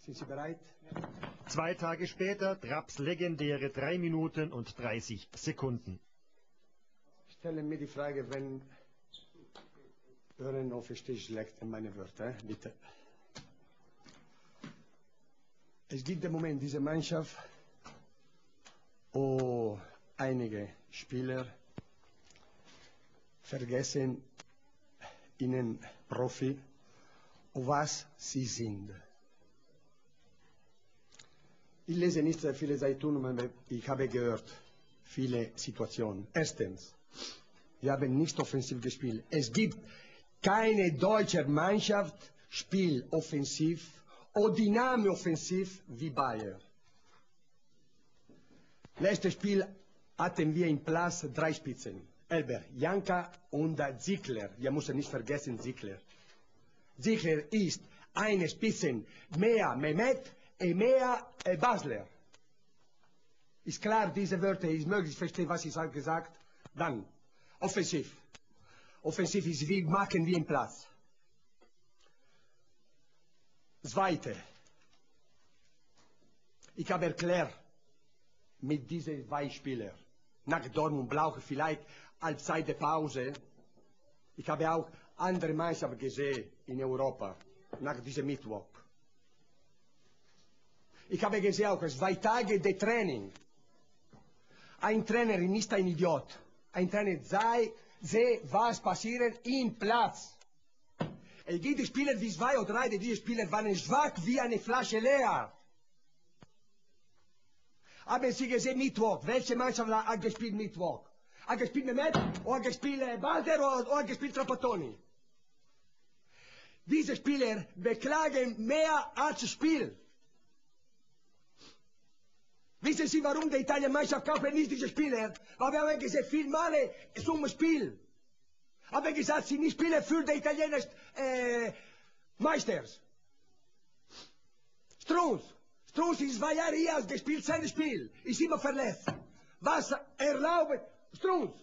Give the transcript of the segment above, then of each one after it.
Sind Sie bereit? 2 Tage später Trapps legendäre 3 Minuten und 30 Sekunden. Stellen mir die Frage, wenn Ohren auf den Tisch legt in meine Wörter, bitte. Es gibt im Moment diese Mannschaft, wo einige Spieler vergessen, ihnen Profi, was sie sind. Ich lese nicht sehr viele Zeitungen, aber ich habe gehört, viele Situationen. Erstens, wir haben nicht offensiv gespielt. Es gibt keine deutsche Mannschaft, spielt offensiv oder dynamisch offensiv wie Bayern. Letztes Spiel hatten wir im Platz 3 Spitzen. Elber, Janka und Ziegler. Wir müssen nicht vergessen Ziegler. Ziegler ist eine Spitze mehr Mehmet und mehr Basler. Ist klar, diese Wörter ist möglich, verstehe, was ich habe gesagt. Dann, offensiv. Offensiv ist, wie machen wir im Platz. Zweite. Ich habe erklärt, mit diesen 2 Spielern, nach Dortmund brauche ich vielleicht Halbzeit der Pause. Ich habe auch andere Mannschaften gesehen in Europa, nach diesem Mittwoch. Ich habe gesehen auch 2 Tage de Training. Ein Trainer ist nicht ein Idiot. Ein Trainer sieht, was passiert im Platz. Es gibt Spieler wie 2 oder 3, diese Spieler waren schwach wie eine Flasche leer. Haben Sie gesehen Mittwoch? Welche Mannschaft hat gespielt Mittwoch? Hat gespielt Mehmet, oder hat gespielt Balder, oder hat gespielt Trapattoni? Diese Spieler beklagen mehr als Spiel. Wissen Sie, warum die italienische Mannschaft kauft nicht diese Spieler? Weil wir haben gesehen, viel Male zum Spiel. Haben gesagt, sie nicht spielen für die italienischen Meisters. Strunz ist 2 Jahre hier, hat gespielt sein Spiel. Ist immer verletzt. Was erlaubt Strunz?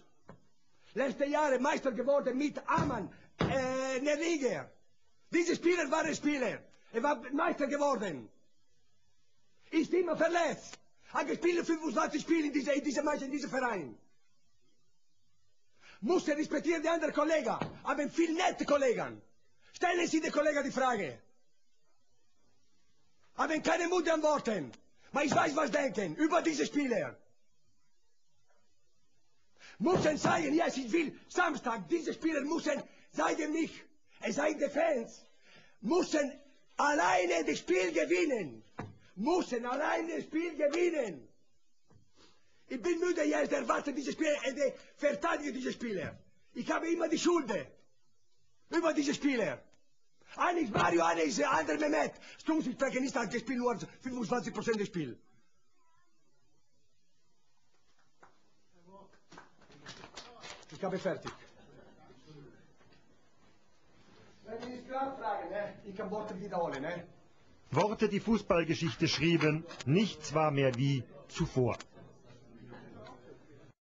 Letzte Jahre Meister geworden mit Amann, in der Liga. Diese Spieler waren Spieler. Er war Meister geworden. Ist immer verletzt. Hat gespielt 25 Spiele in dieser Mannschaft, in diesem Verein. Muss er respektieren die anderen Kollegen. Haben viel nette Kollegen. Stellen Sie den Kollegen die Frage. Haben keine Mut antworten. Aber ich weiß, was denken über diese Spieler. Müssen sagen, yes, ich will Samstag, diese Spieler müssen, sagen mich, es seien die Fans, müssen alleine das Spiel gewinnen. Müssen alleine das Spiel gewinnen. Ich bin müde jetzt, erwarte diese Spieler, verteidige diese Spieler. Ich habe immer die Schuld über diese Spieler. Einer ist Mario, einer ist der andere Mehmet. Strunz ist nicht hat gespielt, nur 25% des Spiels. Ich habe fertig. Wenn Sie nicht klar fragen, ich kann Worte wiederholen. Worte, die Fußballgeschichte schrieben, nichts war mehr wie zuvor.